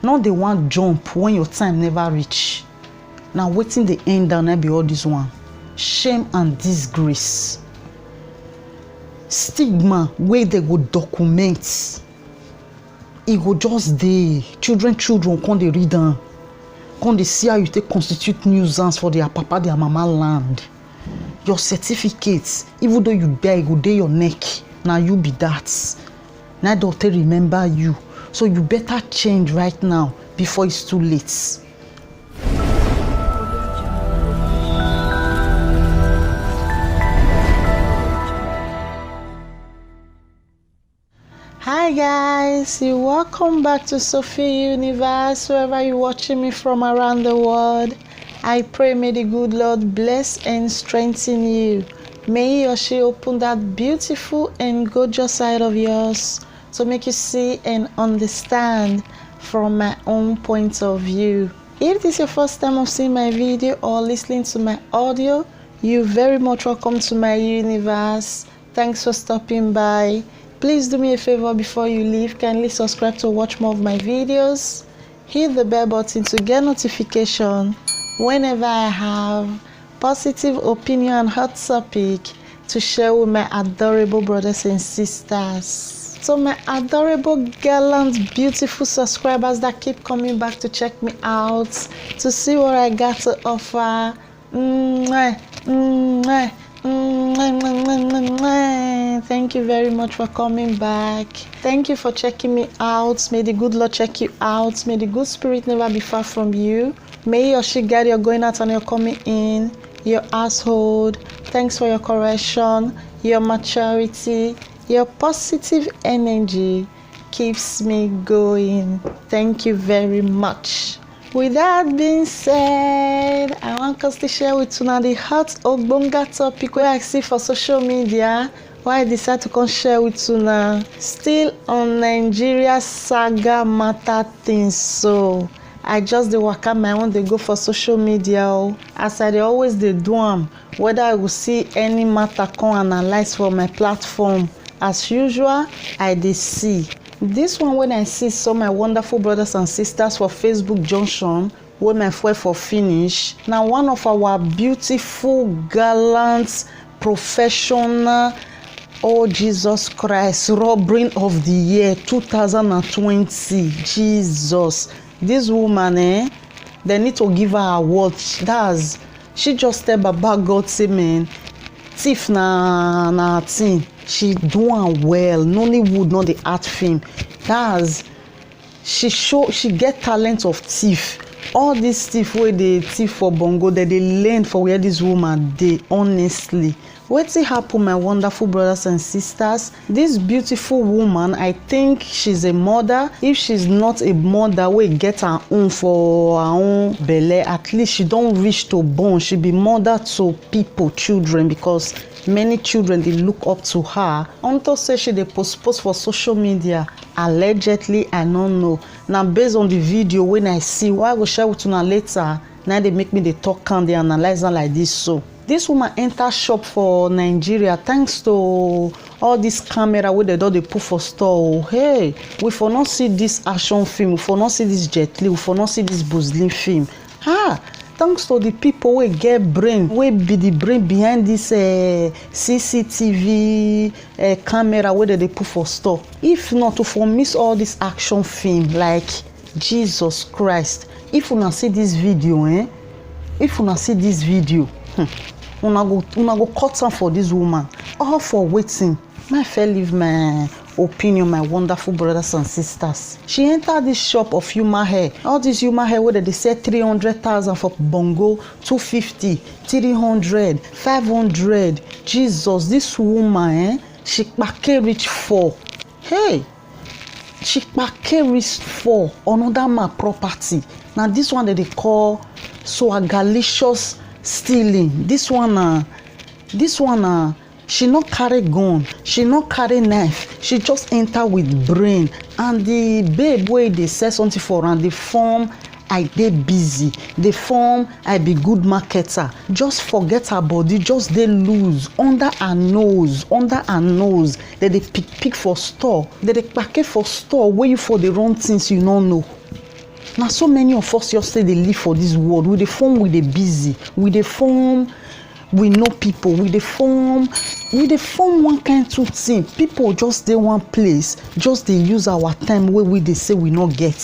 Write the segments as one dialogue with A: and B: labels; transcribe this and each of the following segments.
A: Not the one jump when your time never reach. Now waiting the end down be all this one. Shame and disgrace. Stigma where they go document. It go just dey. Children come they read them. Come they see how you take constitute nuisance for their papa, their mama land. Your certificates, even though you die, go dey your neck. Now you be that. Now daughter remember you. So you better change right now before it's too late. Hi guys, welcome back to Sophie Universe, wherever you're watching me from around the world. I pray may the good Lord bless and strengthen you. May He or she open that beautiful and gorgeous side of yours to make you see and understand from my own point of view. If this is your first time of seeing my video or listening to my audio, you're very much welcome to my universe. Thanks for stopping by. Please do me a favor before you leave. Kindly subscribe to watch more of my videos. Hit the bell button to get notification whenever I have positive opinion and hot topic to share with my adorable brothers and sisters. So my adorable, gallant, beautiful subscribers that keep coming back to check me out, to see what I got to offer. Thank you very much for coming back. Thank you for checking me out. May the good Lord check you out. May the good spirit never be far from you. May your she guide your going out and your coming in, your household. Thanks for your correction, your maturity, your positive energy keeps me going. Thank you very much. With that being said, I want us to share with you now the hot ogbonga topic where I see for social media, why I decide to come share with you now. Still on Nigeria saga matter things, so I just dey waka my own dey go for social media. As I dey always dey do am, whether I will see any matter come analyze for my platform. As usual, I dey see. This one when I see some my wonderful brothers and sisters for Facebook Junction, where my fuel for finish. Now one of our beautiful, gallant, professional, oh Jesus Christ, robbery of the year 2020. Jesus, this woman, they need to give her an award. She just tell Baba God say, man, thief na thing. She doing well. Nollywood, not the art film. She get talent of thief. All these thief where they thief for bongo, that they learn for where this woman dey. Honestly, wetin happen, my wonderful brothers and sisters? This beautiful woman, I think she's a mother. If she's not a mother, we get her own for her own belle. At least she don't reach to born. She be mother to people, children, because many children they look up to her. Unto say she dey post for social media. Allegedly, I don't know. Now based on the video when I see, why I will share with you now later. Now they make me the talk and they analyze her like this. So this woman enter shop for Nigeria thanks to all this camera where they put for store. Hey, we for not see this action film, we for not see this Jet Li, we for not see this Buzlin film. Thanks to the people who get brain, who be the brain behind this CCTV camera where they put for store. If not, to for miss all this action film, like Jesus Christ. If you not see this video, if you not see this video, una go cut on for this woman. All for waiting. My fair leave my opinion, my wonderful brothers and sisters. She entered this shop of human hair. All this human hair where they say 300,000 for bongo, 250, 300, 500. Jesus, this woman, she pake reach for. Hey, she pake reach for another man property. Now this one that they call swagalicious stealing. This one, she not carry gun, she not carry knife, she just enter with brain. And the babe way they say something for and the form I dey busy, the form I be good marketer. Just forget her body, just dey loose under her nose, that they pick for store, that they pack for store where you for the wrong things you don't know.
B: Now so many of us just say they live for this world. We dey form, we dey busy. We dey form, we know people. We dey form one kind two thing. People just dey one place, just dey use our time wey we dey say we no get.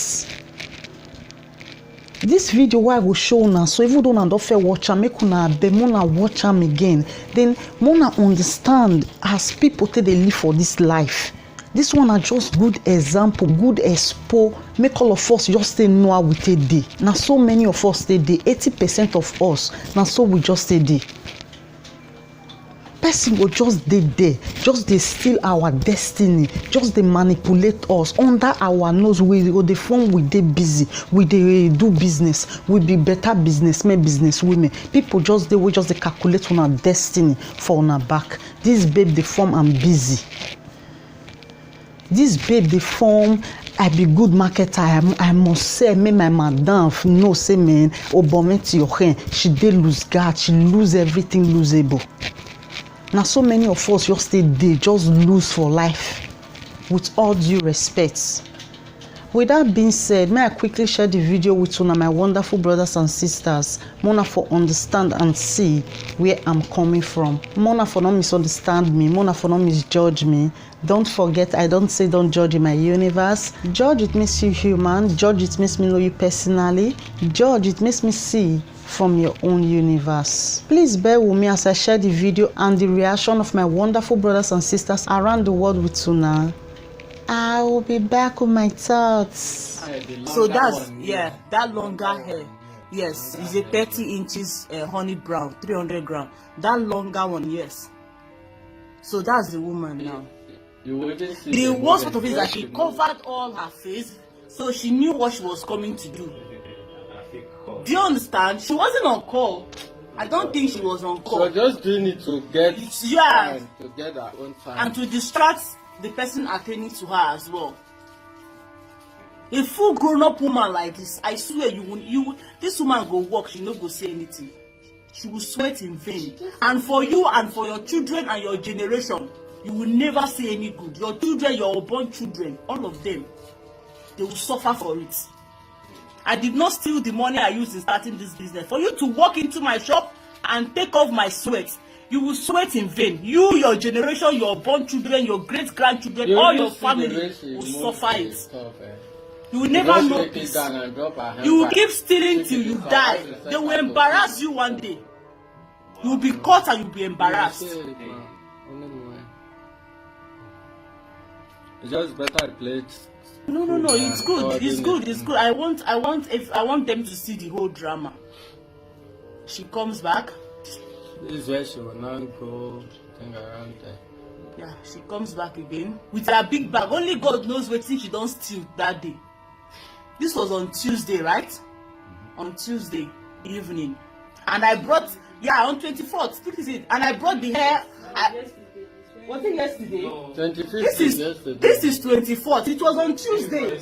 B: This video wey I go show una, so even though una don first watch am, make una abeg una watch am again. Then una understand as people take dey live for this life. This one na just good example, good expo. Make all of us just stay know how we take dey. Na so many of us stay dey. 80% of us, na so we just stay dey. Person go just dey there, just dey steal our destiny, just dey manipulate us under our nose. We go dey form, we dey busy, we dey do business, we be better businessmen, businesswomen. People just dey, we just dey calculate on our destiny for una back. This babe dey form, I'm busy. This babe dey form, I be good marketer. I must say, make my madam know, say man, Obometi Yochen, she dey lose guard, she lose everything losable. Now so many of us just stay there, just lose for life. With all due respect. With that being said, may I quickly share the video with you, my wonderful brothers and sisters. Mona for understand and see where I'm coming from. Mona for not misunderstand me. Mona for not misjudge me. Don't forget, I don't say don't judge in my universe. Judge, it makes you human. Judge, it makes me know you personally. Judge, it makes me see from your own universe. Please bear with me as I share the video and the reaction of my wonderful brothers and sisters around the world with you now. I will be back with my thoughts.
C: So that's, yeah, that longer hair. Yes, it's a 30 inches honey brown, 300 grams. That longer one, yes. So that's the woman now. The worst part of it is that she covered all her face, so she knew what she was coming to do. Do you understand? She wasn't on call. I don't think she was on call.
D: So just doing it to get
C: time,
D: to get her own time.
C: And to distract the person attending to her as well. A full grown-up woman like this, I swear this woman go work, she no go say anything. She will sweat in vain. And for you and for your children and your generation, you will never see any good. Your children, your unborn children, all of them, they will suffer for it. I did not steal the money I used in starting this business. For you to walk into my shop and take off my sweat, you will sweat in vain. You, your generation, your born children, your great-grandchildren, all your family will suffer it. You will never know peace. You will keep stealing till you die. They will embarrass you one day. You will be caught and you will be embarrassed.
D: It's just better play.
C: No, it's good. It's good. It's good. I want them to see the whole drama. She comes back.
D: This is where she will not go around there.
C: Yeah, she comes back again with her big bag. Only God knows what she don't steal that day. This was on Tuesday, right? On Tuesday evening. And I brought, on 24th. This is it. And I brought the hair. Was it yesterday?
D: 25th.
C: This is 24th. It was on Tuesday.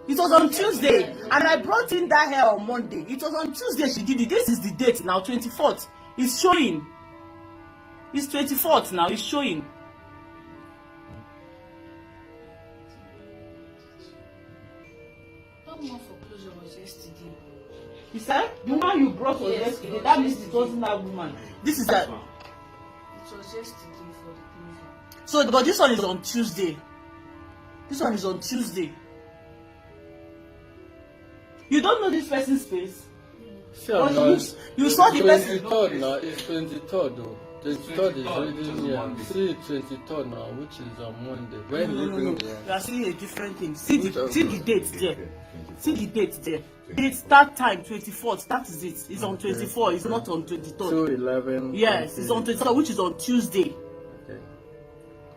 C: It was on Tuesday. And I brought in that hair on Monday. It was on Tuesday she did it. This is the date now, 24th. It's showing. It's 24th now. It's showing. That one for closure was yesterday. You said? The one you brought was yesterday. That means it wasn't that woman. This is that. It was yesterday for the closure. So, but this one is on Tuesday. This one is on Tuesday. You don't know this person's face?
D: Sure,
C: you saw the person.
D: 23rd now. It's 23rd though. 23rd is reading here. See 23rd now, which is on Monday. When
C: No. You are seeing a different thing. See the date there. See the date there. Date start time 24th. That is it. It's on 24. It's not on 23rd.
D: 2/11.
C: Yes, it's on 23rd, which is on Tuesday.
D: Okay.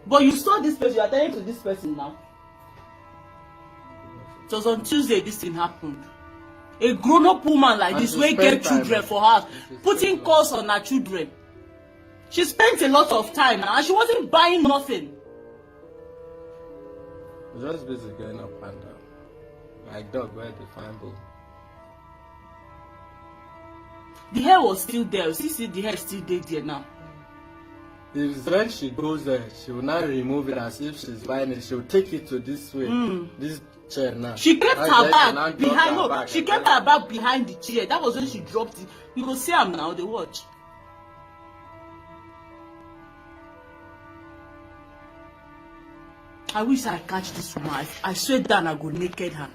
C: But you saw this person. You are telling to this person now. It was on Tuesday this thing happened. A grown-up woman like this will get children for her, putting calls on her children. She spent a lot of time and she wasn't buying nothing.
D: Just busy going up and down. Like dog where they find bone.
C: The hair was still there. See, the hair still there now.
D: If when she goes there, she will not remove it as if she's buying it. She will take it to this way. This chair now.
C: She kept
D: I
C: her
D: said
C: bag
D: not drop
C: behind.
D: her
C: No,
D: bag
C: she
D: again.
C: kept her bag behind the chair. That was when she dropped it. You go see am now. They watch. I wish I catch this woman. I swear down I go naked her.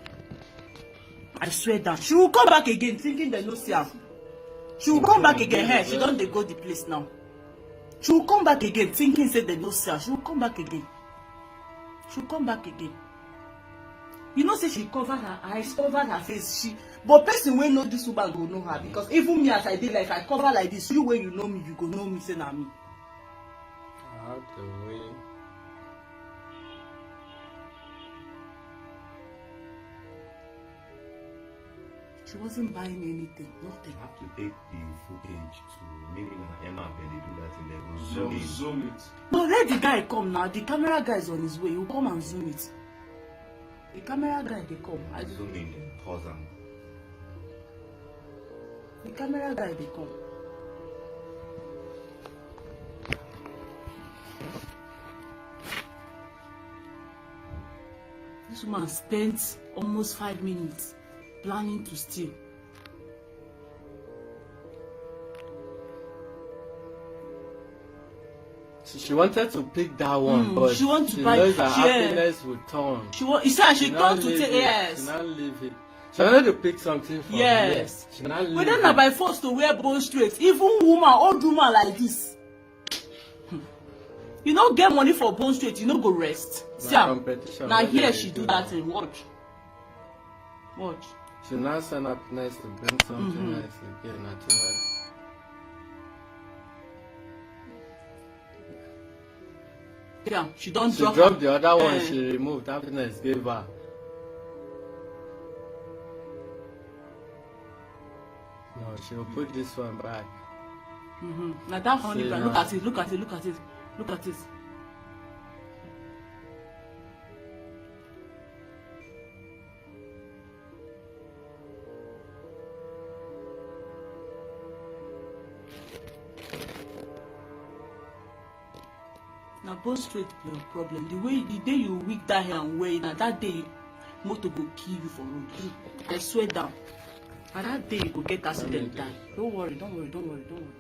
C: I swear down. She will come back again thinking they no see her. She will come back again. Hey, she don't dey go the place now. She will come back again thinking say they no see her. She will come back again. She will come back again. You know say she covered her eyes, covered her face. But person wey know this woman go know her because even me as I did like I cover like this, you when you know me, you go know me say na me.
D: Out the way.
C: She wasn't buying anything, nothing.
E: You have to take the footage to maybe Emma Belly do that in there. Zoom it.
C: But let the guy come now. The camera guy is on his way. He'll come and zoom it. The camera guy they come.
E: Zoom in, pause and
C: The camera guy they come. This woman spent almost 5 minutes planning to steal.
D: She wanted to pick that one, but
C: she want to
D: she
C: buy-
D: knows that
C: she-
D: happiness would turn.
C: You said she
D: now
C: thought to
D: leave
C: take
D: it.
C: yes.
D: She now leave it. She wanted to pick something from
C: Yes.
D: here. She now leave
C: But then
D: it.
C: na by force to wear bone straight. Even woman, old woman like this. You no get money for bone straight, you no go rest. See am.
D: competition,
C: Na
D: what
C: here
D: they
C: she do
D: do.
C: that thing. Watch. Watch.
D: She now send happiness to bring something else again. I think that
C: Yeah, she don't
D: she
C: drop.
D: dropped the other one.
C: Eh.
D: She removed. Happiness gave her. No, she will put this one back.
C: Now that honey
D: See
C: brand, look
D: now.
C: at it, look at it, look at it, look at it. Now bone straight be your problem. The day you weak that hair and wear it, na that day motor go kill you for road. I swear down. Na that day you go get accident die. Don't worry, don't worry, don't worry, don't worry.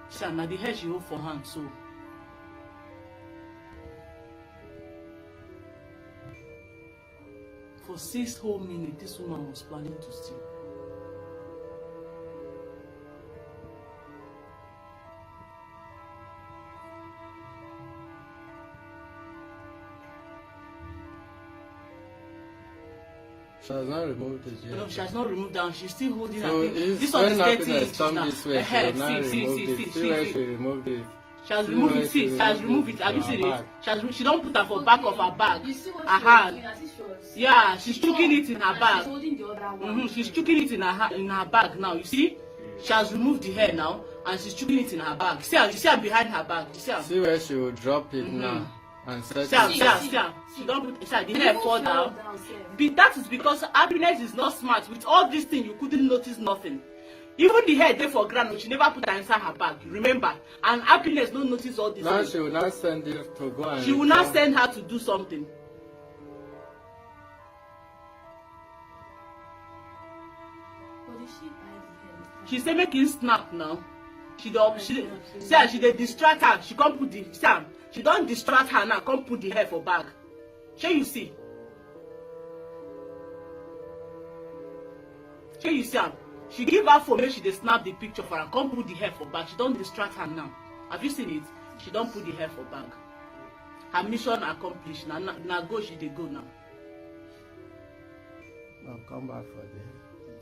C: See, na the hair she hold for hand so. For 6 whole minutes, this woman was planning to steal.
D: She has not removed it yet.
C: No, she has not removed down. She's still holding
D: So
C: her thing.
D: if
C: This one is
D: when
C: 30
D: happiness
C: inches
D: come
C: now.
D: this way, she
C: Ahead,
D: will not remove it. See where she
C: see.
D: removed it.
C: She has
D: See
C: removed
D: where
C: it. See, she has removed it. Have you
D: from
C: seen
D: her
C: it?
D: bag.
C: She don't put her for back of her bag.
F: You see what
C: Aha.
F: she's doing? As if she was-
C: Yeah, she's choking it in her
F: and
C: bag.
F: She's holding the other one.
C: She's choking it in her bag now. You see? She has removed the hair now and she's choking it in her bag. See her, you see her behind her bag. You see her?
D: See where she will drop it now and set
C: See her,
D: it.
C: see her, see her. She don't put, see her, the hair
F: Even
C: fall
F: fell
C: down.
F: sef.
C: That is because happiness is not smart. With all these things, you couldn't notice nothing. Even the hair there for ground, she never put her inside her bag. Remember? And happiness don't notice all these
D: Now
C: things.
D: she will not send it to go and
C: She will not
D: return.
C: send her to do something.
F: But did she buy the hair?
C: She say make him snap now. See her, she dey distract her. She can't put the Sam. She don't distract her now. Can't put the hair for bag. Shey you see? Shey you see am? She give her phone make she dey snap the picture for her. Can't put the hair for bag. She don't distract her now. Have you seen it? She don't put the hair for bag. Her mission accomplished. Now go she dey go now.
D: I'll come back for this.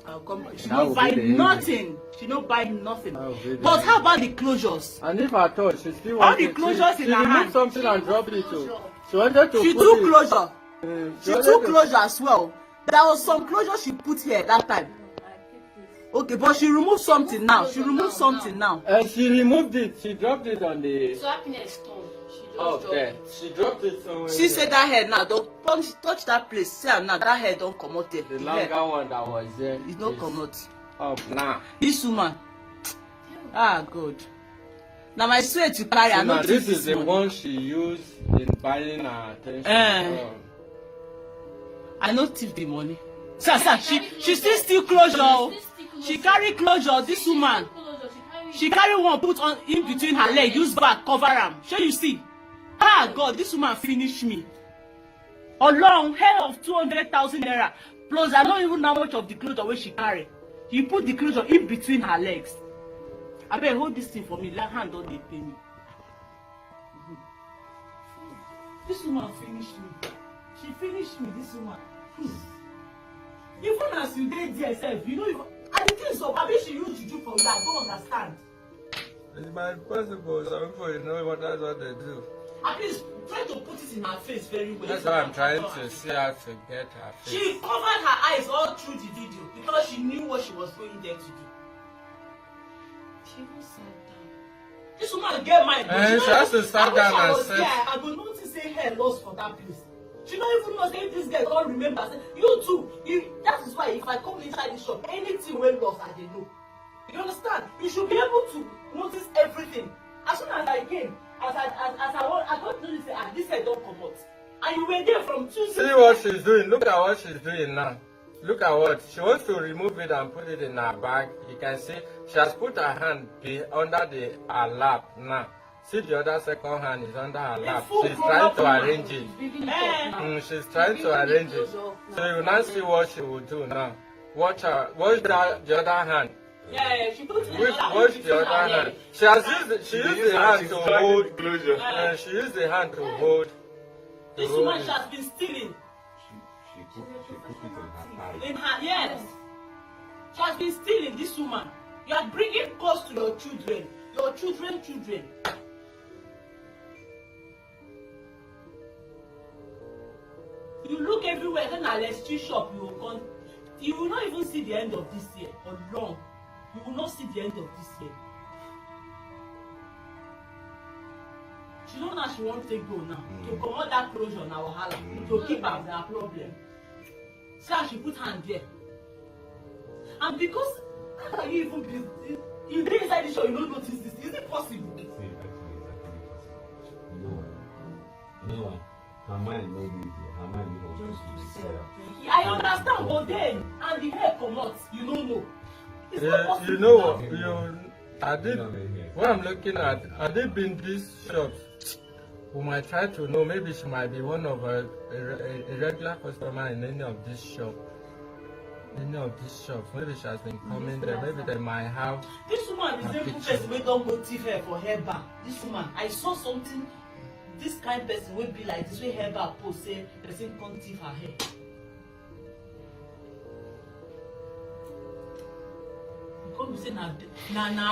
C: I'll come. She
D: That
C: no
D: will
C: buy
D: be the end.
C: nothing. She no buy nothing.
D: That will be the
C: But
D: end.
C: how about the closures?
D: And if I thought she still
C: All
D: wanted
C: the closures
D: she
C: in her
D: removed
C: hand.
D: something and dropped it too. She wanted to
C: She
D: put
C: do
D: it.
C: closure. She
D: wanted
C: took
D: to-
C: closure as well. There was some closure she put here that time. Okay, but she removed something now. She removed something now.
D: And she removed it. She dropped it on the.
F: So happiness turned. She just
D: Oh,
F: dropped
D: there.
F: it.
D: She dropped it somewhere.
C: She
D: there.
C: said that hair now. Don't touch that place. See am now. That hair don't come out there.
D: The
C: The hair
D: longer one that was there.
C: is not come out.
D: up now.
C: This woman. Ah, God. Now my sweat to carry.
D: So
C: I
D: now
C: know
D: this is the one she used in buying her attention.
C: I no thief the money. Sir, she still closure. She carry closure. This woman. She carry one put on in between her leg. Use bag cover am. Shey you see? Ah, God, this woman finish me. A long hair of 200,000 naira. Plus, I don't even know how much of the closure wey she carry. He put the closure in between her legs. Abeg hold this thing for me. Like hand don dey pain me. This woman finish me. She finish me. This woman. Even as you dey there sef, you know even. And the thing so, abi she use juju for you. I don't understand.
D: It's my possible. Some people, you know what that's what they do.
C: At least try to put it in her face very well.
D: That's why I'm trying to see how to get her face.
C: She covered her eyes all through the video because she knew what she was going there to do.
F: She even sat down.
C: This woman get mind.
D: She has to start down and say.
C: I go notice say hair lost for that place. She don't even know say this girl don't remember. Say, you too. That is why if I come inside the shop, anything wey lost, I dey know. You understand? You should be able to notice everything. As soon as I came, I got to say, this head don't come out. And you were there from Tuesday.
D: See what she's doing. Look at what she's doing now. Look at what she wants to remove it and put it in her bag. You can see she has put her hand under her lap now. See the other second hand is under her lap. She's trying to arrange it. She's trying to arrange it. So you will now see what she will do now. Watch her. Watch the other hand.
C: Yeah, she put
D: Watch the other hand. She used the hand to hold. She used the hand to hold.
C: This woman she has been stealing.
E: She put it in her eye.
C: In her, yes. She has been stealing, this woman. You are bringing cost to your children. Your children. You look everywhere, then at electric shop, you will not even see the end of this year. Or long. You will not see the end of this year. She don't know how she wants to go now. To come out that closure now, wahala. To keep up their problem. See how she put hand there. And because how can you even be you dey inside the show, you don't notice this. Is it possible?
E: See, actually, it's actually possible. You know what? Her mind knows it. Her mind knows it.
C: I understand, but then and the hair come out, you don't know. It's not possible.
D: You know what? What I'm looking at, are they been these shops? We might try to know. Maybe she might be one of a regular customer in any of these shops. Maybe she has been coming there. Maybe they might have.
C: This woman is the same person wey don go thief hair for hair bar. This woman, I saw something. This kind of person will be like this way hair bar post say person come thief her hair. You come say na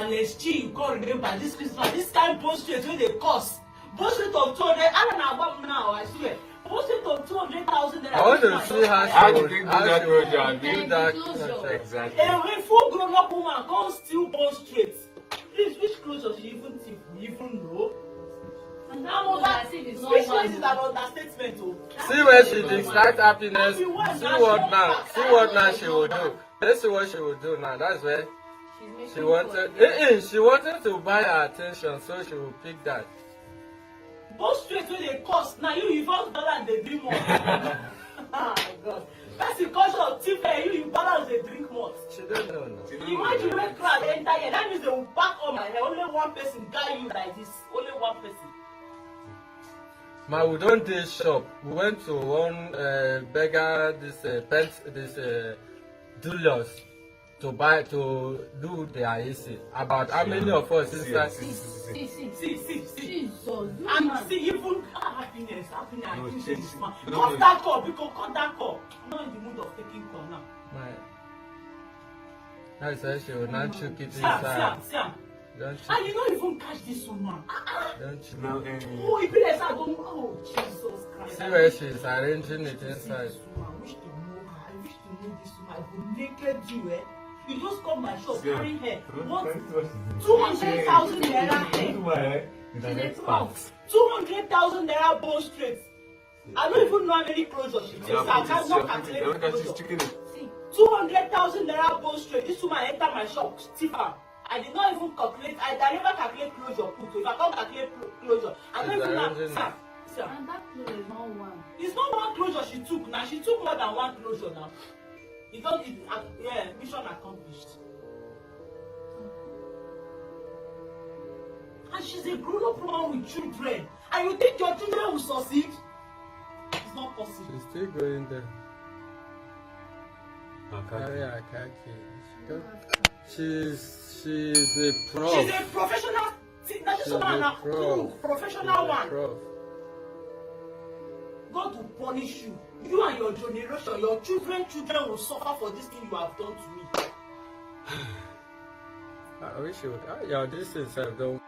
C: let's chill. You come remember this Christmas, this kind of post rate wey dey cost. Post rate of 200. I don't know about now. I swear. Post rate of 200,000.
D: I want to see how she would do that.
E: Exactly.
C: A full grown-up woman can't steal post rate. Please, which clothes she even thief? You even know? And now, which one is an understatement?
D: See where she distracts happiness. See what now she will do. Let's see what she will do now. That's where she wanted. She wanted to buy her attention, so she will pick that.
C: Post rate wey dey cost na you $1 and dey drink more. Oh my God. That's the culture of thief hair. You balance dey drink more.
D: She don't know now.
C: Imagine when crowd enter here. That means they will back up my hair. Only one person guide you like this. Only one person.
D: Ma, we don't dey shop. We went to one beggar, Julius, to do their AC. About how many of us inside?
C: See. And see, even happiness. I think this man. Cut that call, because cut that call. I'm not in the mood of taking call now.
D: That's why she will not choke it inside. Don't you?
C: And you don't even catch this woman.
D: Don't you?
C: Oh, it be like I don't. Oh, Jesus Christ.
D: See where she's arranging it inside.
C: I wish to know this woman. I would naked you, eh? You just come my shop carrying hair. What? 200,000 naira hair. 200,000 naira bone straight. I don't even know how many clothes she takes. I can't calculate the clothes. 200,000 naira go straight. This woman enter my shop, Tifa. I did not even calculate. I never calculate closure put. So if I can't calculate closure, I don't even know. Sir.
F: And that clothes is not one.
C: It's not one closure she took now. She took more than one closure now. It don't yeah, mission accomplished. And she's a grown-up woman with children. And you think your children will succeed? It's not possible.
D: She's still going there.
E: Akaki.
D: She's a prof.
C: She's a professional. See, that is a professional one.
D: Prof.
C: God will punish you. You and your generation, your children will suffer for this thing you have done to me.
D: I wish you would. Yeah, this is don't.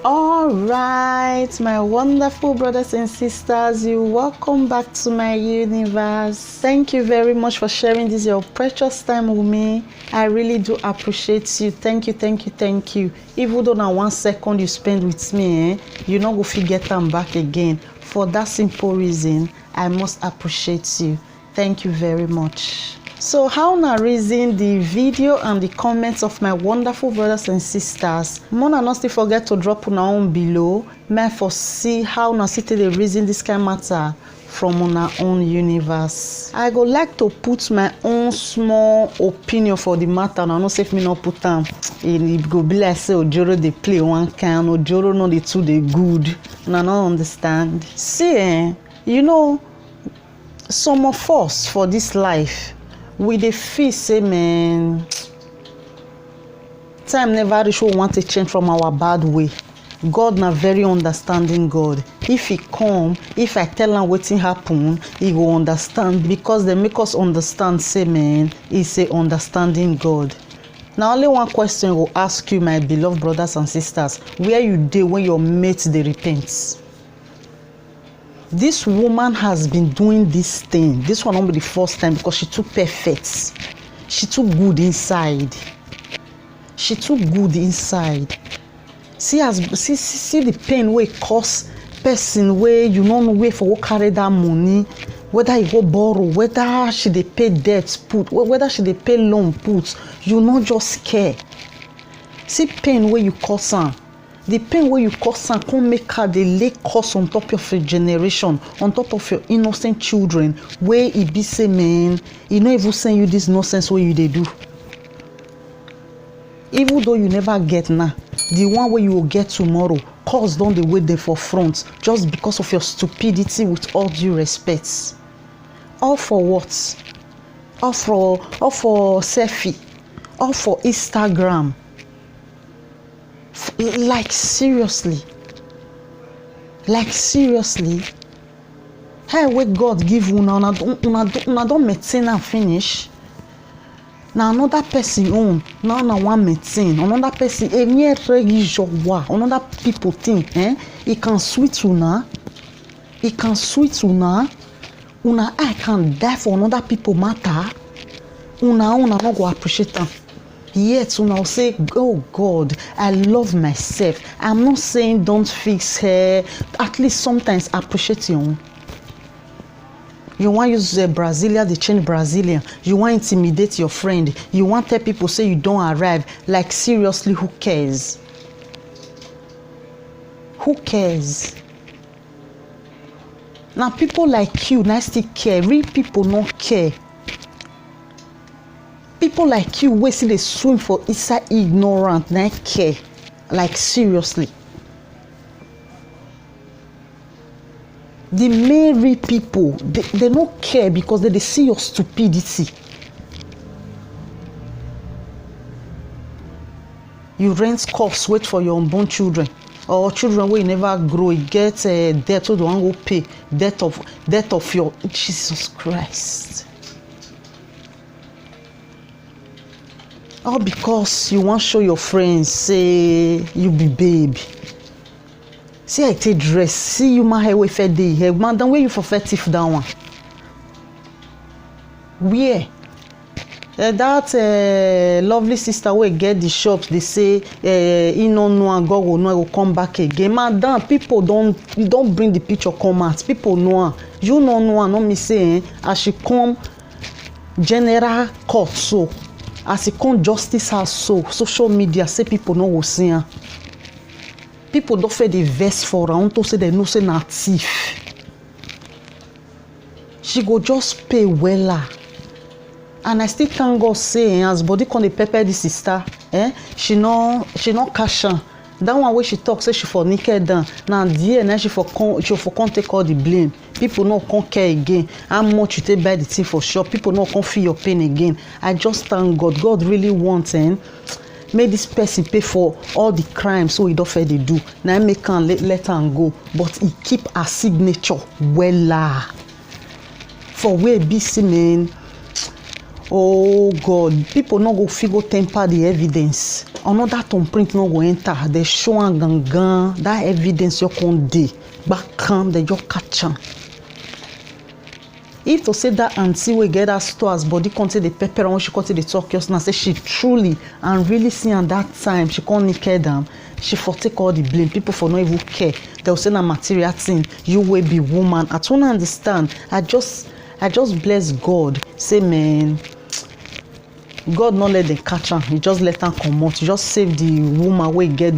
A: All right, my wonderful brothers and sisters, you welcome back to my universe. Thank you very much for sharing this your precious time with me. I really do appreciate you. Thank you, thank you, thank you. Even though now 1 second you spend with me, you not go forget them back again. For that simple reason, I must appreciate you. Thank you very much. So how na reason the video and the comments of my wonderful brothers and sisters. Mona not still forget to drop una own below. May for see how na sit the reason this kind matter from una own universe. I go like to put my own small opinion for the matter. And I know if me not put them, it go be like say Ojoro they play one kind, Ojoro no the two they good. And I don't understand. See, you know, some of us for this life, we dey feel say man time never reach we want to change from our bad way. God na very understanding God. If he come, if I tell am wetin happen, he go understand because they make us understand say man he's a understanding God. Now only one question I go ask you, my beloved brothers and sisters, where you dey when your mate dey repent? This woman has been doing this thing. This one won't be the first time because she too perfect. She too good inside. She too good inside. See the pain wey cause person wey you no know where for go carry that money, whether you go borrow, whether she dey pay debt put, whether she dey pay loan put, you no just care. See pain wey you cause am. The pain where you cause am come make her dey lay curse on top of your generation, on top of your innocent children, where e be say man, e no even send you this nonsense wey you dey do. Even though you never get now, the one wey you will get tomorrow, cause don dey wait there for front just because of your stupidity, with all due respect. All for what? All for selfie, all for Instagram. Like seriously, hey, what God give una don't maintain and finish. Now another person own, now na one maintain, another person another people think it can sweet una, una I can die for another people matter, una not go appreciate them. Yet una say, oh God, I love myself. I'm not saying don't fix her. At least sometimes appreciate your own. You want use Brazilian, they change Brazilian. You want intimidate your friend. You want tell people say you don't arrive. Like seriously, who cares? Who cares? Now people like you, now still care. Real people don't care. People like you wey still dey swim for inside ignorant na care. Like seriously. The marry people, they don't care because they see your stupidity. You rent costs, wait for your unborn children, or children wey never grow, you get debt so they wan go pay debt of your Jesus Christ. All because you want show your friends say you be babe. See I take dress, see you my hair wey fair dey here, madam where you for fair thief that one? Where? That lovely sister wey get the shops, they say he no know and God will know, he will come back again. Madam, people don't bring the picture come out. People know her. You no know her, no me say as she come general court so. As e come justice house so, social media say people no go see her. People don't feel the vex for her unto say they know say na thief. She go just pay wella. And I still thank God say as body come dey pepper this sister, she no cash am. That one wey she talk say she for naked down. Now there now she for come take all the blame. People no come care again. How much you take buy the thing for shop? People no come feel your pain again. I just thank God. God really wants
B: make this person pay for all the crimes so he don fair dey do na him make am let am go but he keep her signature wella for where be see man. Oh God, people no go fit go temper the evidence. Another thumbprint no go enter. They show am gangan. That evidence you con dey back am, they just catch am. If to say that auntie wey get that store as body come take the pepper and when she come take the talk just now say she truly and really see am that time she come naked am, she for take all the blame. People for no even care. They will say na material thing. You wey be woman. I don't understand. I just bless God. Say man. God not let them catch am. He just let am comot. He just save the woman wey get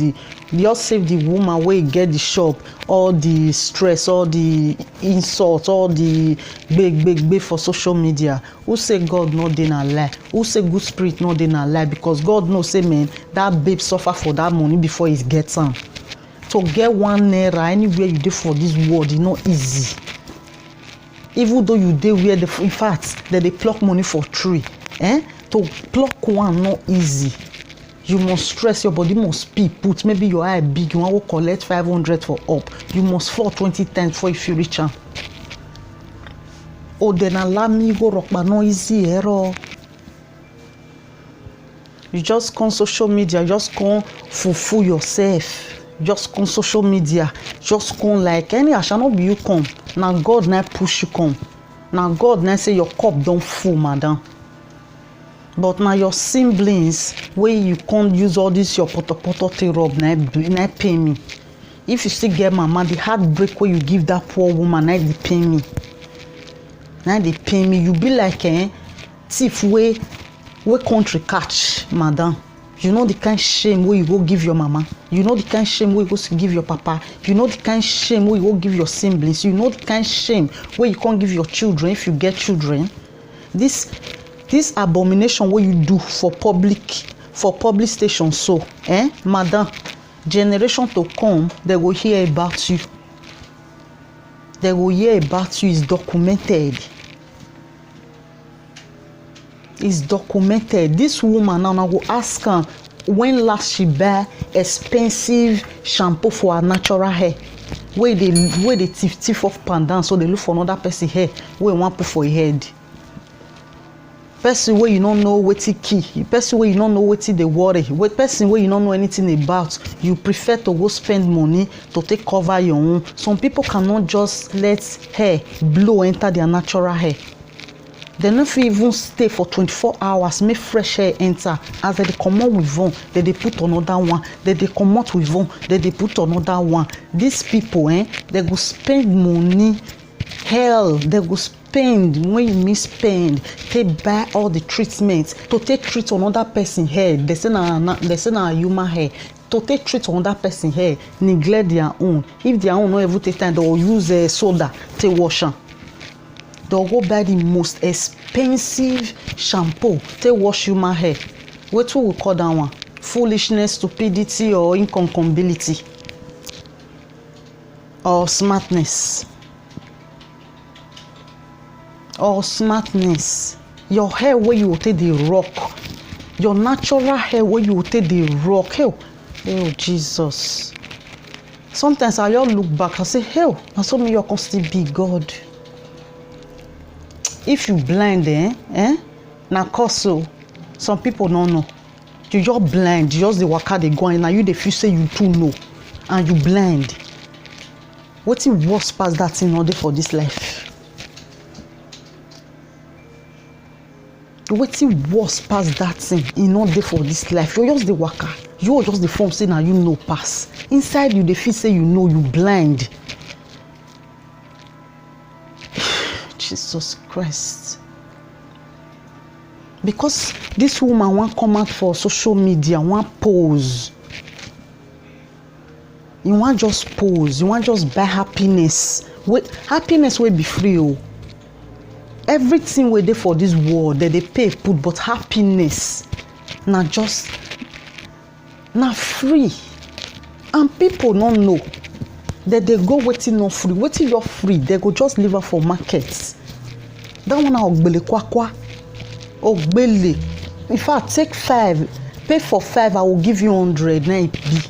B: the shop, all the stress, all the insult, all the big for social media. Who say God not dey na lie? Who say good spirit not dey na lie? Because God know say man that babe suffer for that money before he gets am. To get 1 naira anywhere you dey for this world, e not easy. Even though you dey where in fact they pluck money for tree, to pluck one not easy. You must stress, your body must put maybe your eye big, you want to collect 500 for up, you must fall 20 times before you reach am. Oh, then allow me go rock, but no easy error. You just come social media, just come fulfill yourself. Just come social media, just come like any I shall not be you come. Now God now push you come. Now God now say your cup don't full, madam. But now your siblings, where you can't use all this your poto rub, now pay me. If you still get mama, the heartbreak where you give that poor woman, now they pay me. Now they pay me. You be like thief where country catch, madam. You know the kind shame where you go give your mama. You know the kind shame where you go give your papa. You know the kind shame where you go give your siblings. You know the kind shame where you can't give your children if you get children. This abomination what you do for public station so madam, generation to come they will hear about you. They will hear about you. It's documented. It's documented. This woman now go ask her when last she buy expensive shampoo for her natural hair. Where they thief off pandan so they look for another person hair where one put for your head. Person where you don't know wetin key, person where you don't know wetin dey worry, person where you don't know anything about, you prefer to go spend money to take cover your own. Some people cannot just let hair blow enter their natural hair. They no fit even stay for 24 hours make fresh hair enter. As they comot with one, they put another one. They comot with one, they put another one. These people, they go spend money. Hell, they go spend when you misspend. They buy all the treatments to take treat another person hair. They say na human hair. To take treat another person hair, neglect their own. If their own no even take time, they will use soda to wash them. They'll go buy the most expensive shampoo to wash human hair. What we call that one? Foolishness, stupidity, or incompatibility, or smartness. Or smartness. Your hair where you take the rock. Your natural hair where you take the rock. Oh Jesus. Sometimes I just look back and say, hell, I saw me you can still be God. If you blind, na cause so some people don't know. You just blind, you just the waka they go and now you the feel say you too know and you blind. What's the worst past that in order for this life? What's the worst past that thing in order for this life? You're just the waka. You're just the form say now you know pass. Inside you the feel say you know you blind. Jesus Christ. Because this woman want come out for social media, want pose. You want just pose, you want just buy happiness. Wait, happiness will be free. Oh. Everything we do for this world that they pay put, but happiness not just not free. And people don't know that they go waiting not free. Waiting you're free, they go just live up for markets. That one ogbele kwakwa. Ogbele. In fact, take 5. pay for 5, I will give you 100. Now it be.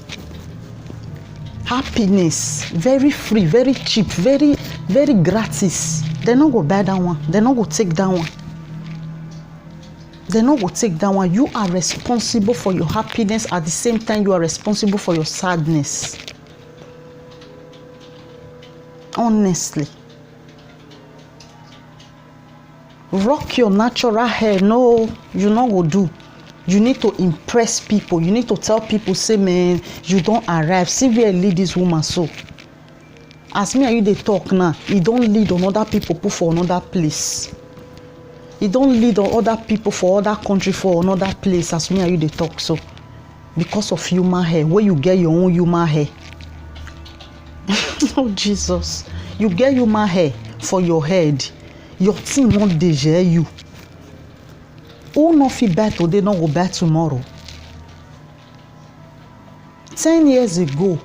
B: Happiness, very free, very cheap, very, very gratis. They not go buy that one. They not go take that one. They not go take that one. You are responsible for your happiness. At the same time, you are responsible for your sadness. Honestly. Rock your natural hair. No, you not go do. You need to impress people. You need to tell people, say, man, you don't arrive. See where lead this woman so. As me and you they talk now, you don't lead on other people put for another place. You don't lead on other people for other country for another place. As me and you they talk so. Because of human hair, where you get your own human hair. Oh Jesus, you get human hair for your head. Your team won't deserve you. Who not feel bad today, not go back tomorrow. 10 years ago,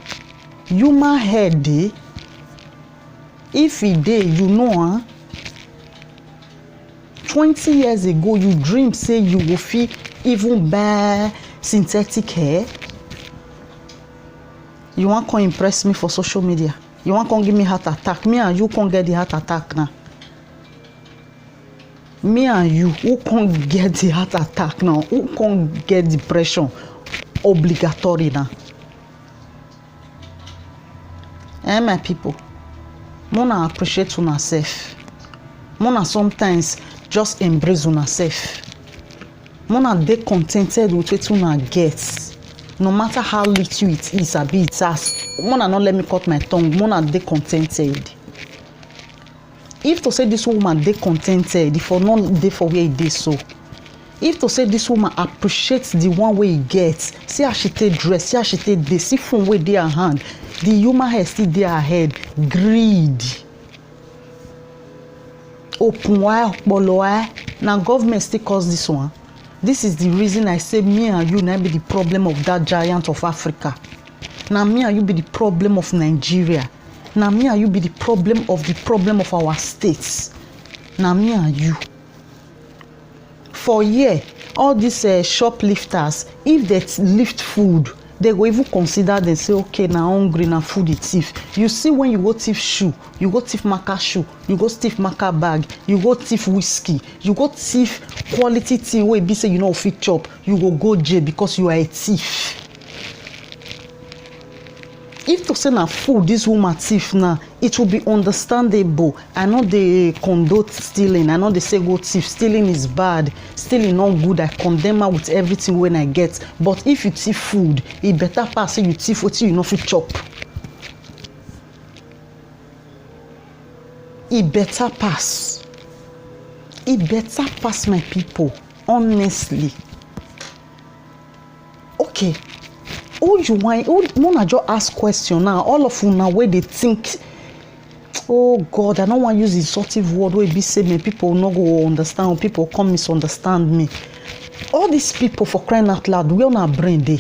B: human hair day. If it day, you know, huh? 20 years ago, you dream say you will feel even buy synthetic hair. You want to impress me for social media? You want to give me heart attack? Me and you can't get the heart attack now. Me and you, who can't get the heart attack now? Who can't get depression? Obligatory now. My people, Mona appreciate una self. Mona sometimes just embrace una self. Mona dey contented with what una get. No matter how little it is, a bit as. Mona not let me cut my tongue. Mona dey contented. If to say this woman dey contented, if or not dey for where it dey so. If to say this woman appreciates the one way he gets, see how she take dress, see how she take this, see from where dey her hand, the human hair still dey her head. Greed. Open wide, now government still cause this one. This is the reason I say me and you now be the problem of that giant of Africa. Now me and you be the problem of Nigeria. Now me and you be the problem of our states. Now me and you. For year, all these shoplifters, if they lift food, they go even consider them say, okay, now hungry, now food is thief. You see when you go thief shoe, you go thief marker shoe, you go thief marker bag, you go thief whiskey, you go thief quality thing where be say you know fit chop, you go jail because you are a thief. If to say na food this woman thief now, it will be understandable. I know they condone stealing. I know they say go thief. Stealing is bad. Stealing not good. I condemn her with everything when I get. But if you thief food, it better pass you thief what you know fit chop. It better pass. It better pass, my people. Honestly. Okay. Oh, you want? Oh, Mona just ask question now. All of you now where they think. Oh God, I don't want to use insultive word where be say me people not go understand or people come misunderstand me. All these people for crying out loud, we on our brain day.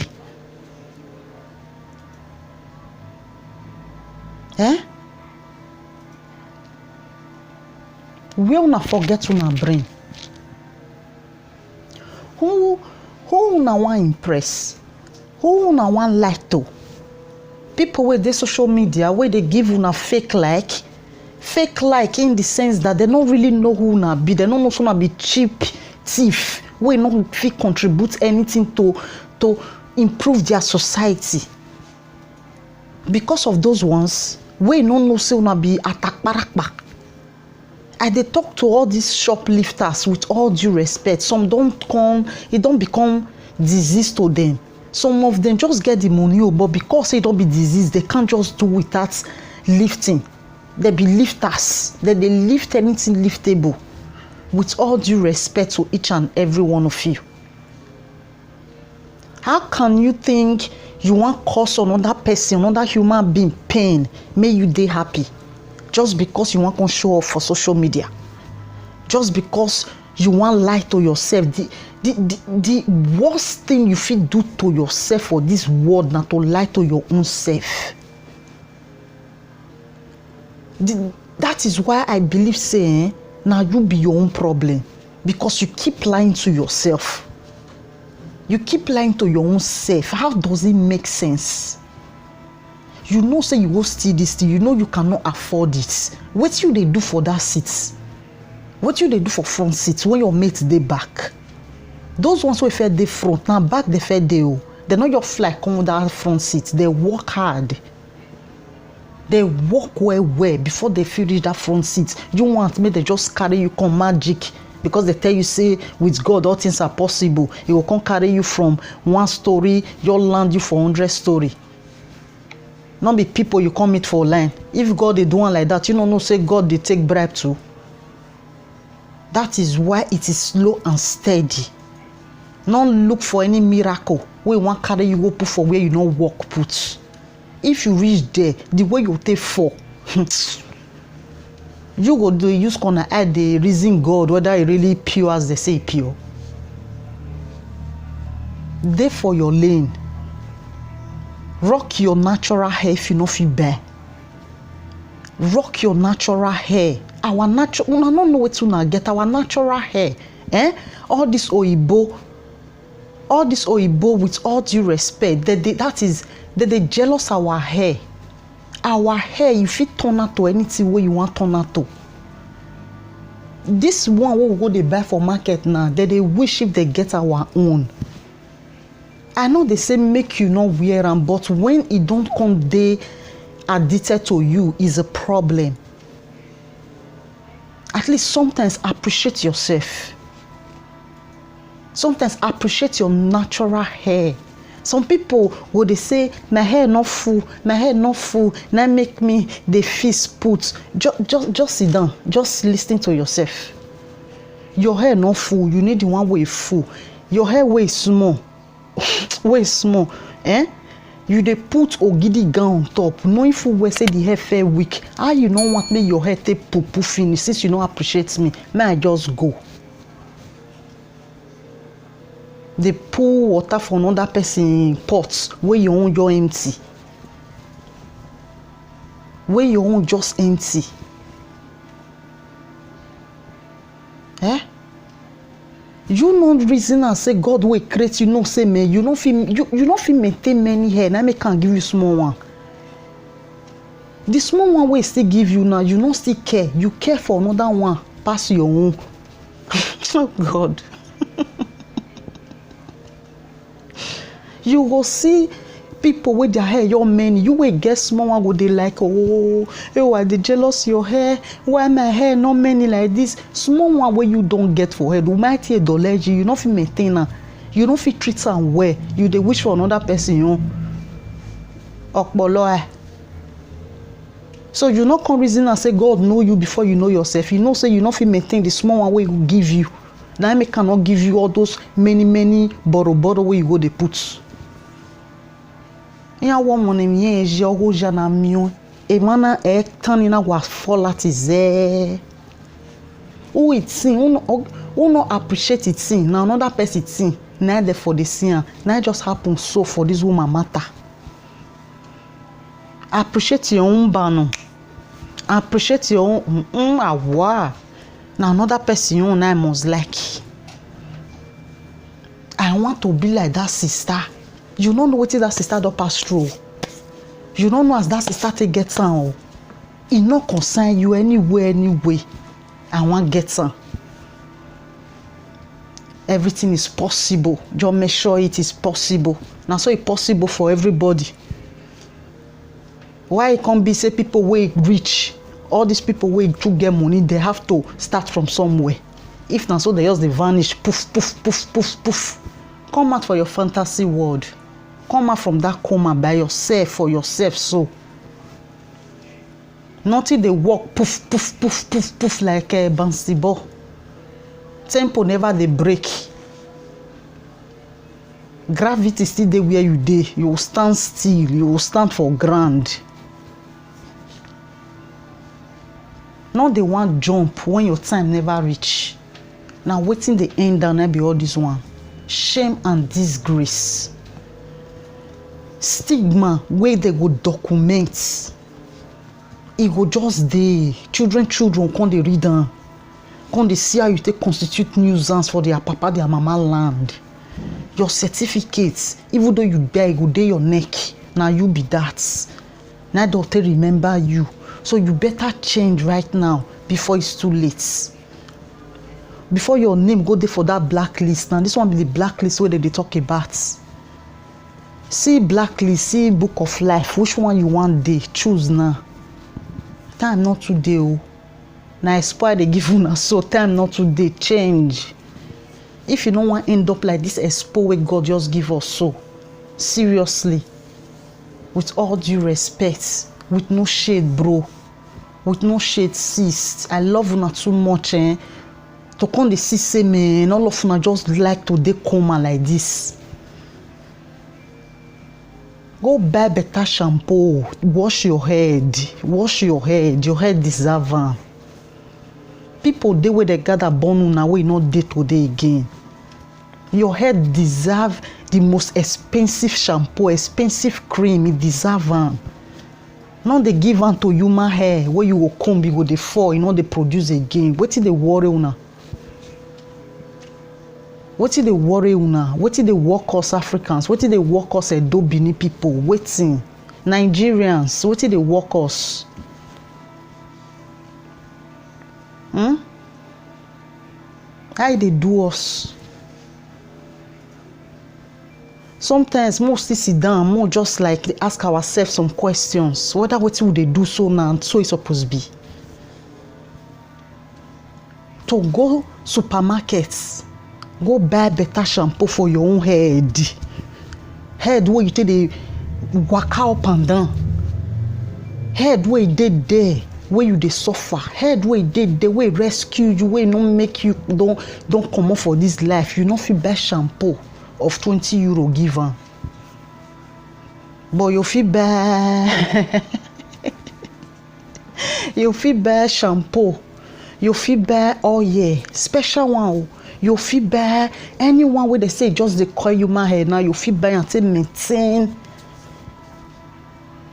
B: We on forget on our brain. Who now want impress? Who una want like to? People with their social media where they give una fake like in the sense that they don't really know who una be. They don't know who una be cheap thief. We not fit contribute anything to improve their society. Because of those ones, we don't know say una be attack barakba. I dey talk to all these shoplifters with all due respect. Some it don't become disease to them. Some of them just get the money, but because they don't be disease, they can't just do without lifting. They be lifters. They lift anything liftable. With all due respect to each and every one of you. How can you think you want cause another person, another human being pain, make you dey happy? Just because you want to show off for social media. Just because you want lie to yourself. The worst thing you fit do to yourself for this world na to lie to your own self. That is why I believe saying now you be your own problem because you keep lying to yourself. You keep lying to your own self. How does it make sense? You know say you go steal this thing, you know you cannot afford it. What you they do for that seat? What you they do for front seats when your mates they back? Those ones who fed the front, now back they fed they oh. They not just fly come that front seat. They work hard. They work well before they finish that front seat. You want me they just carry you come magic because they tell you say with God all things are possible. He will come carry you from 1 story, you'll land you for 100 story. Not be people you come meet for line. If God they do one like that, you don't know say God they take bribe too. That is why it is slow and steady. Don't look for any miracle where you want carry you go put for where you know walk put. If you reach there, the way you take fall, you go do use gonna add the reason God whether it really pure as they say pure. There for your lane. Rock your natural hair if you know feel bear. Rock your natural hair. Our natural, I don't know what to get our natural hair. All this oibo with all due respect, they jealous our hair. Our hair, you fit turn out to anything where you want turn out to. This one we go they buy for market now, they wish if they get our own. I know they say make you not wear them, but when it don't come they addicted to you is a problem. At least sometimes appreciate yourself. Sometimes appreciate your natural hair. Some people will they say my hair not full, now make me the fist put. Just sit down, just listen to yourself. Your hair not full, you need the one way full. Your hair way small, way small. You they put ogidi gown on top. No if you say the hair fair weak. How you don't want me your hair take poo finish since you don't appreciate me? May I just go? They pour water for another person pots where you own your empty. Where you own just empty. You know reason and say God will create you know say me you don't feel maintain many hair now me can give you small one. The small one will still give you now you don't still care you care for another one pass your own. Oh God. You will see people with their hair your many you will get small one go they like oh why they jealous your hair why my hair not many like this small one where you don't get for head you might hear doleji you don't feel maintain her you don't feel treat her well you they wish for another person you okpolo. So you not come reason and say God know you before you know yourself. You know say you not feel maintain the small one where you give you. Now me cannot give you all those many borrow where you go they put. Ya woman me je oja na mion e mana e tanina wa fall at is who it sing who no appreciate it sing now another person sing na there for the scene na just happen so for this woman matter. Appreciate your own bano. Appreciate your own awa. Now another person you na must like. I want to be like that sister. You don't know what that sister don't pass through. You don't know as that sister take get some. It not concern you anywhere, anyway. I want get some. Everything is possible. Just make sure it is possible. Now so it's possible for everybody. Why it can't be say people way rich? All these people way to get money, they have to start from somewhere. If not so they just they vanish, poof. Come out for your fantasy world. Come out from that coma by yourself for yourself so. Nothing they walk poof like a bouncy ball. Tempo never they break. Gravity still there where you dey. You will stand still. You will stand for ground. Not the one jump when your time never reach. Now waiting the end down and be all this one. Shame and disgrace. Stigma where they go document. It go just dey. Children come they read them. Come they see how you take constitute nuisance for their papa, their mama land. Your certificates, even though you die, go dey your neck. Now you be that. Now doctor remember you. So you better change right now before it's too late. Before your name go there for that blacklist. Now this one be the blacklist where they talk about. See blacklist, see book of life. Which one you want day? Choose now. Time not today. Oh. Now expire they give you so time not today. Change. If you don't want to end up like this expo where God just give us so. Seriously. With all due respect. With no shade, bro. With no shade, sis. I love una too much, eh? To come the see man, all of una just like to dey coma like this. Go buy better shampoo. Wash your head. Wash your head. Your head deserve am. People dey where they gather born una wey not dey today again. Your head deserve the most expensive shampoo, expensive cream. It deserve am. Now they give am to human hair where you go comb, you go dey fall, you know they produce again. Wetin dey worry una? Wetin dey worry una? Wetin dey work us Africans? Wetin dey work us Edo Benin people? Wetin? Nigerians, wetin dey work us? How they do us? Sometimes more still sit down, more just like ask ourselves some questions. Whether wetin we dey do so now and so it's supposed to be. To go supermarkets, go buy better shampoo for your own head. Head where you take the waka up and down. Head where you dey there, where you dey suffer. Head where you dey there, where rescue you, where no make you don't come up for this life. You no fit buy shampoo of 20 euro give am. But you fit buy you fit buy shampoo. You fit buy oil, special one. You fit buy anyone where they say just dey coil human hair now. You fit buy and say maintain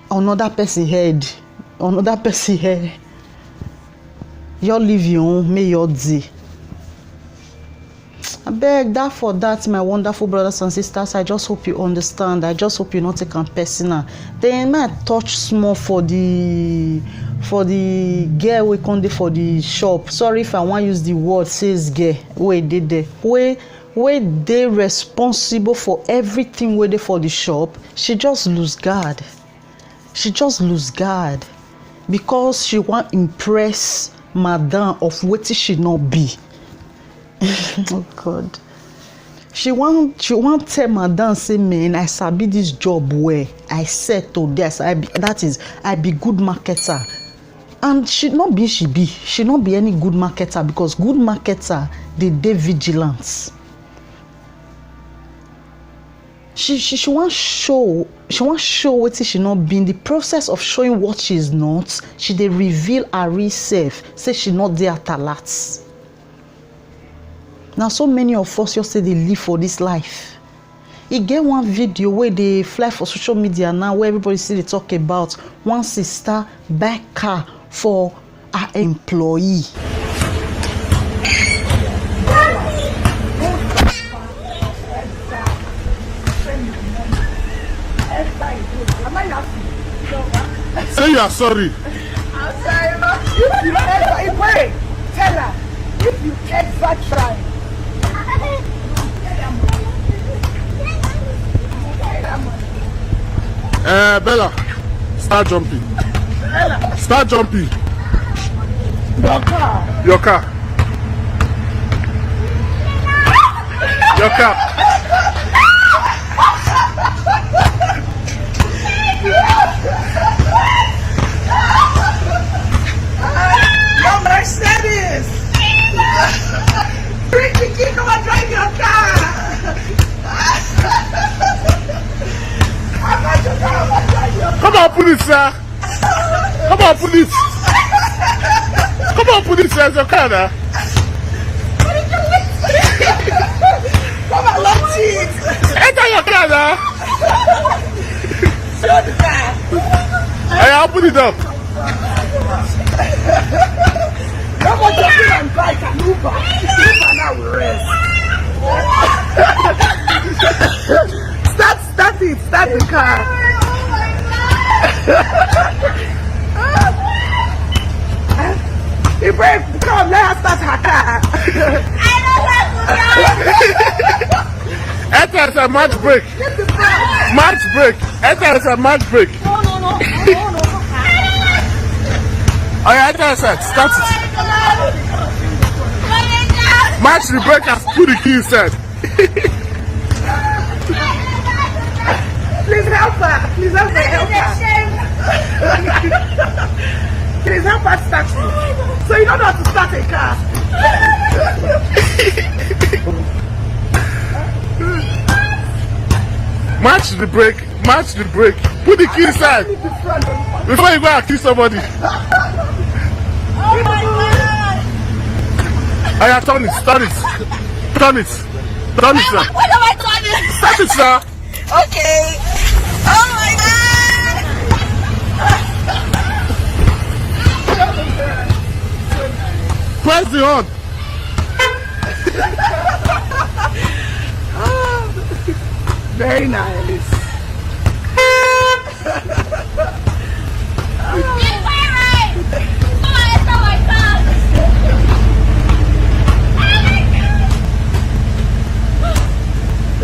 B: another person head, another person hair. You live your own, may your day. I beg that for that, my wonderful brothers and sisters. I just hope you understand. I just hope you not take am personal. Then might touch small for the girl we come dey for the shop. Sorry if I want use the word says girl. Wey dey there. Wey dey responsible for everything wey dey for the shop. She just lose guard. She just lose guard because she want impress madam of wetin she not be. Oh God. She want tell madam say man I sabi this job where I said to this I be good marketer. And she not be any good marketer because good marketer they vigilant. She want show wetin she not be. In the process of showing what she is not, she dey reveal her real self. Say she not there at alert. Now so many of us just say they live for this life. E get one video where they fly for social media now where everybody see they talk about one sister buy car for her employee.
G: Say you are sorry.
H: I'm sorry, ma. If you ever wait, tell her. If you ever try.
G: Bella, start jumping.
H: Bella.
G: Start jumping.
H: Your car.
G: Your car. Your car.
H: Your Mercedes. Bring the key, come and drive your car.
G: Come on, police, sir. Come on, police. Come on, police, sir. It's your car now.
H: Come on, love cheese.
G: Enter your car now.
H: Show the car.
G: I'll put it up.
H: Come on, jump in and bike and Uber. Uber now will rest. Start it. Start the car. Ibrahim, come, let her start her car.
G: Enter is a match break. Match break. Enter is a match break.
F: No.
G: Oh yeah, enter is it. Start it. Match the break and put the key inside.
H: Please help her. Please help her. Please help her start it. So you don't know how to start a car.
G: Match the break. Match the break. Put the key inside before you go and kill somebody.
F: Oh my God!
G: Oh yeah, turn it. Turn it. Turn it. Turn it, sir.
F: What am I turning?
G: Start it, sir.
F: Okay. Oh my God!
G: Press the horn.
H: Very nice.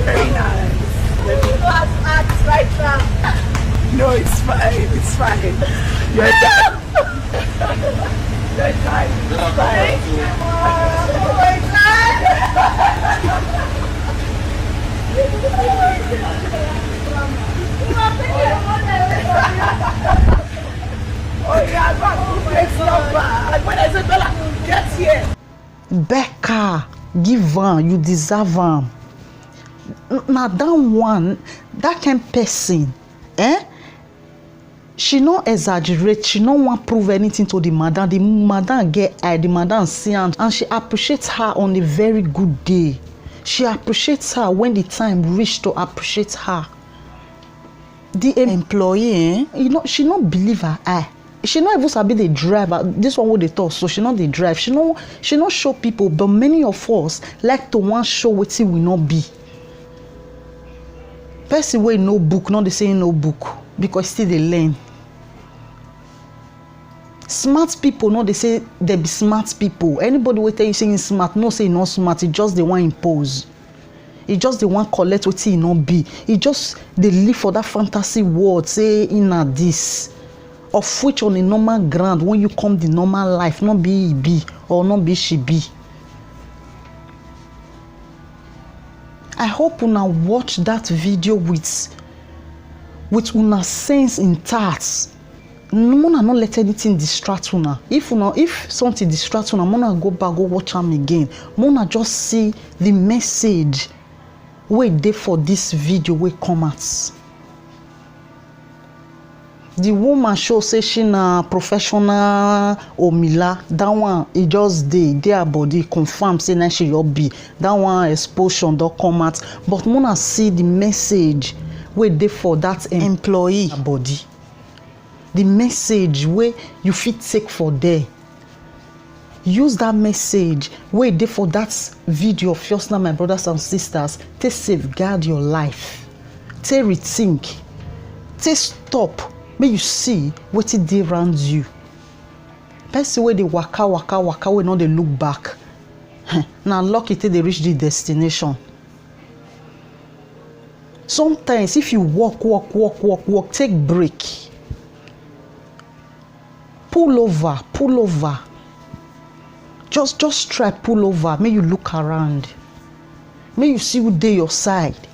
H: Very nice. No, it's fine. It's fine. You're done. You're fine. It's fine. Oh my God. Oh yeah, it's not bad. When Isabella gets here.
B: Becca, give am, you deserve am. Na that one, that kind person, she no exaggerate, she no want prove anything to the madam. The madam get eye, the madam see am, and she appreciates her on a very good day. She appreciates her when the time reach to appreciate her. The employee, she not believe her eye. She not even sabi the driver. This one what they talk, so she not the drive. She not show people, but many of us like to want show wetin we not be. Person wey no book, not the saying no book, because still they learn. Smart people, no, they say they be smart people. Anybody will tell you saying smart, no say not smart, it just the one impose. It just the one collect what he not be. It just they live for that fantasy world, say in a this. Of which on a normal ground, when you come the normal life, not be he be or not be she be. I hope una watch that video with una sense intact. Mona not let anything distract una. If something distracts una, Mona go back, go watch them again. Mona just see the message wait there for this video will come out. The woman show say she na professional omila. That one it just their body confirm say na she your be. That one exposure don't come out. But Mona see the message wait there for that employee body. The message where you fit take for there. Use that message wait there for that video of yours now, my brothers and sisters. To safeguard your life. To rethink. To stop. May you see what it dey around you. Person where they waka we not they look back. Now lucky till they reach the destination. Sometimes if you walk, take break. Pull over. Just try pull over. May you look around. May you see who dey your side.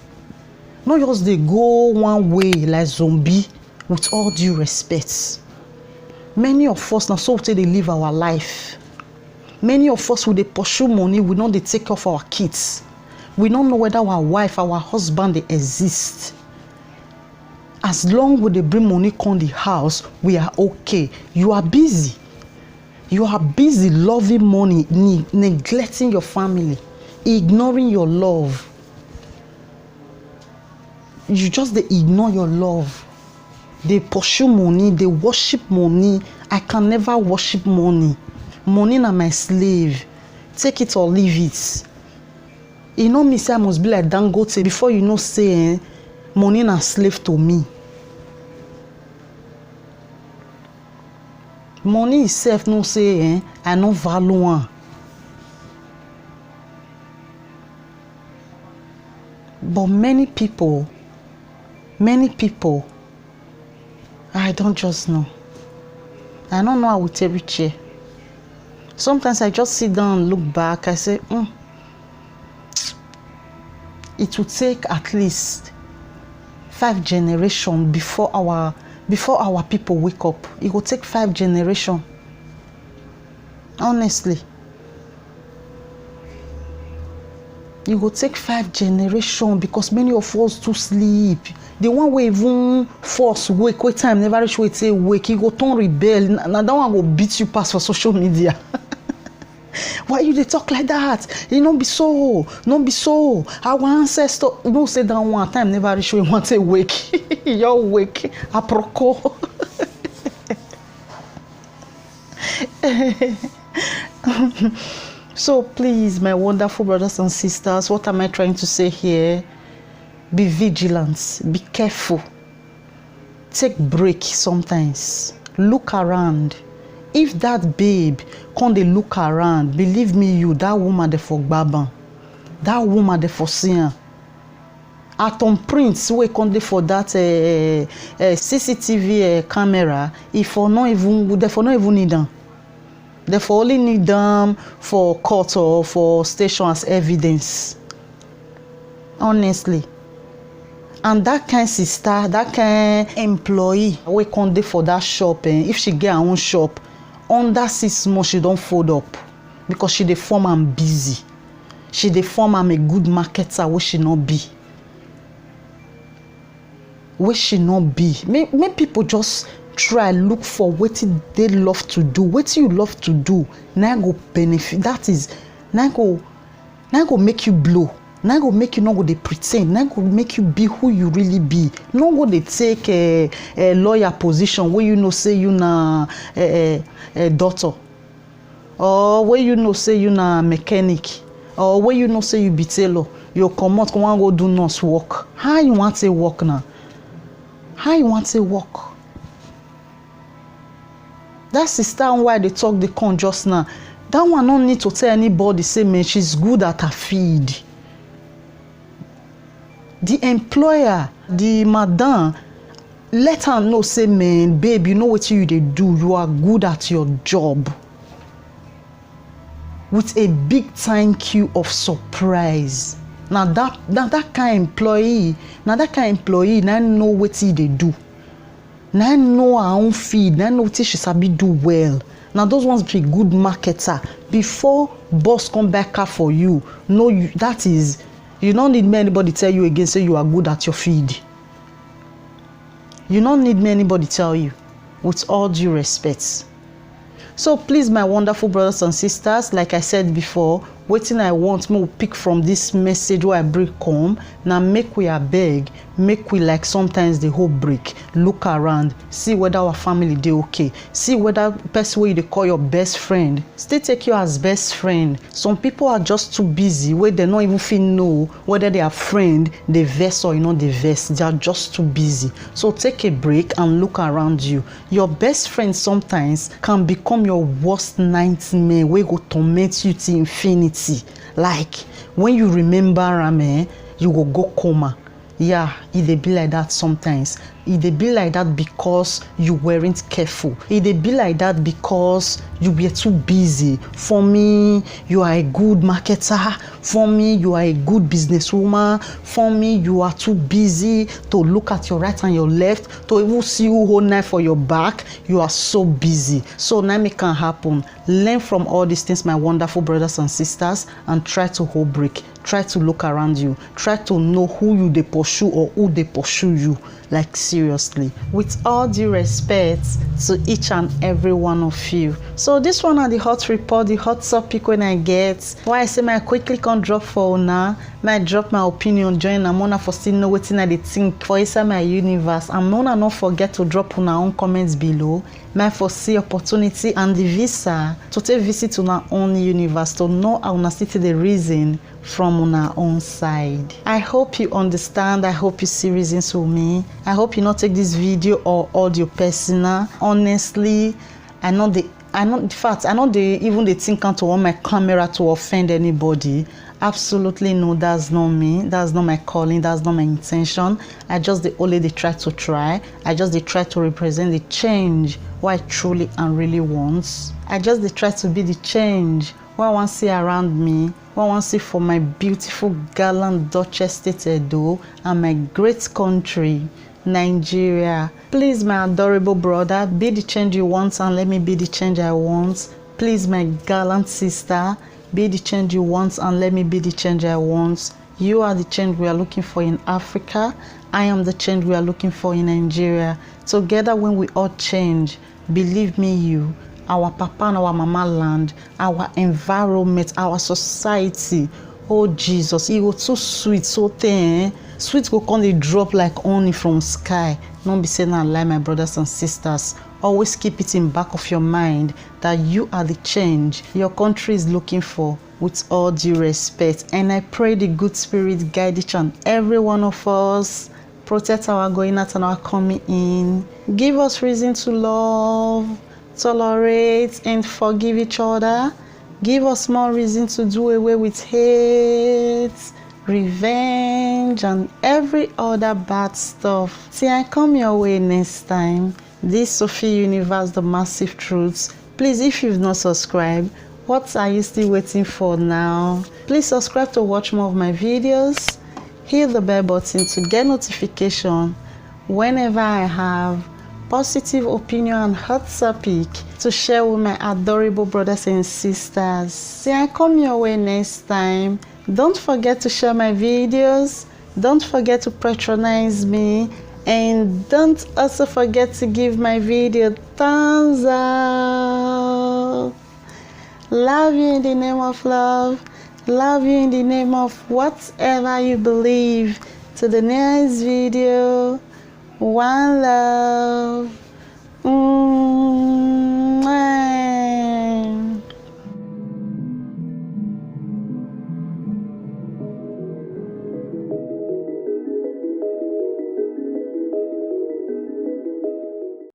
B: Not just they go one way like zombie. With all due respect, many of us now so they live our life. Many of us with they pursue money, we know they take care of our kids. We don't know whether our wife, our husband they exist. As long as they bring money come the house, we are okay. You are busy. You are busy loving money, neglecting your family, ignoring your love. You just they ignore your love. They pursue money, they worship money. I can never worship money. Money na my slave. Take it or leave it. You know me say I must be like Dangote before you know say money na slave to me. Money itself no say I no value am. But many people, I don't just know. I don't know how we take reach here. Sometimes I just sit down and look back. I say, it will take at least 5 generations before our people wake up. It will take 5 generations. Honestly. It will take 5 generations because many of us too sleep. The one way even force wake, wait time never reach wait say wake, he go turn rebel. Now that one go beat you past for social media. Why you dey talk like that? You no be so. Our ancestor no say that one time never reach when want say wake. You're wake. Aproko. So please, my wonderful brothers and sisters, what am I trying to say here? Be vigilant, be careful. Take break sometimes. Look around. If that babe come dey look around, believe me you, that woman dey for gbaba. That woman dey for see am. Atom prints wey come dey for that CCTV camera, they for not even need them. They for only need them for court or for station as evidence. Honestly. And that kind sister, that kind employee wey come dey for that shop, if she get her own shop, under 6 months she don't fold up because she dey form am busy. She dey form am a good marketer wey she not be. Wey she not be. Make people just try look for wetin they love to do. Wetin you love to do, now go benefit. That is, now go make you blow. Now go make you not go dey pretend. Now go make you be who you really be. No go dey take a lawyer position where you know say you na a doctor, or where you know say you na mechanic, or where you know say you be tailor. You come out, come go do nurse work. How you want to work now? How you want to work? That sister why they talk the con just now, that one don't need to tell anybody say man she's good at her field. The employer, the madam, let her know say man babe, you know what you dey do, you are good at your job. With a big thank you of surprise. Now that kind of employee, now know what they do. Now know her own feed, now know what she sabi do well. Now those ones be good marketer. Before boss come back up for you, know you, that is, you don't need me anybody tell you again say you are good at your feed. You don't need me anybody tell you, with all due respect. So please, my wonderful brothers and sisters, like I said before, wetin I want me pick from this message where I bring come. Now make we abeg, make we like sometimes the whole break, look around, see whether our family dey okay, see whether person wey you dey call your best friend still take you as best friend. Some people are just too busy where they not even fit know whether their friend dey vex or you know dey vex. They are just too busy. So take a break and look around you. Your best friend sometimes can become your worst nightmare wey go torment you to infinity. Like when you remember am, you go coma. Yeah, it dey be like that sometimes. It dey be like that because you weren't careful. It dey be like that because you were too busy. For me, you are a good marketer. For me, you are a good businesswoman. For me, you are too busy to look at your right and your left, to even see who hold knife for your back. You are so busy. So now it can happen. Learn from all these things, my wonderful brothers and sisters, and try to hold break. Try to look around you. Try to know who you dey pursue or who they pursue you. Like seriously. With all due respect to each and every one of you. So this one are the hot report, the hot topic when I get. Why I say my quickly can drop for now. Might drop my opinion, join Amona for still know what I think for inside my universe. And Mona not forget to drop on our own comments below. Might foresee opportunity and the visa to take visit to our own universe to know how to see the reason from our own side. I hope you understand. I hope you see reasons with me. I hope you not take this video or audio personal. Honestly, I know in fact, I know even they think to want my camera to offend anybody. Absolutely no, that's not me. That's not my calling. That's not my intention. I just try to try. I just try to represent the change what I truly and really want. I just try to be the change what I want to see around me, what I want to see for my beautiful gallant Duchess State Edo and my great country, Nigeria. Please, my adorable brother, be the change you want and let me be the change I want. Please, my gallant sister, be the change you want and let me be the change I want. You are the change we are looking for in Africa. I am the change we are looking for in Nigeria. Together, when we all change, believe me, our papa and our mama land, our environment, our society, oh Jesus, it was so sweet, so thin. Sweet go come dey drop like honey from sky. Don't be saying I lie, my brothers and sisters. Always keep it in back of your mind that you are the change your country is looking for, with all due respect. And I pray the good spirit guide each and every one of us. Protect our going out and our coming in. Give us reason to love, tolerate, and forgive each other. Give us more reason to do away with hate, revenge, and every other bad stuff. See, I come your way next time. This Sophie Universe, the massive truths. Please, if you've not subscribed, what are you still waiting for now? Please subscribe to watch more of my videos. Hit the bell button to get notification whenever I have positive opinion and hot topic to share with my adorable brothers and sisters. See, I come your way next time. Don't forget to share my videos. Don't forget to patronize me. And don't also forget to give my video thumbs up. Love you in the name of love. Love you in the name of whatever you believe. To the next video. One love.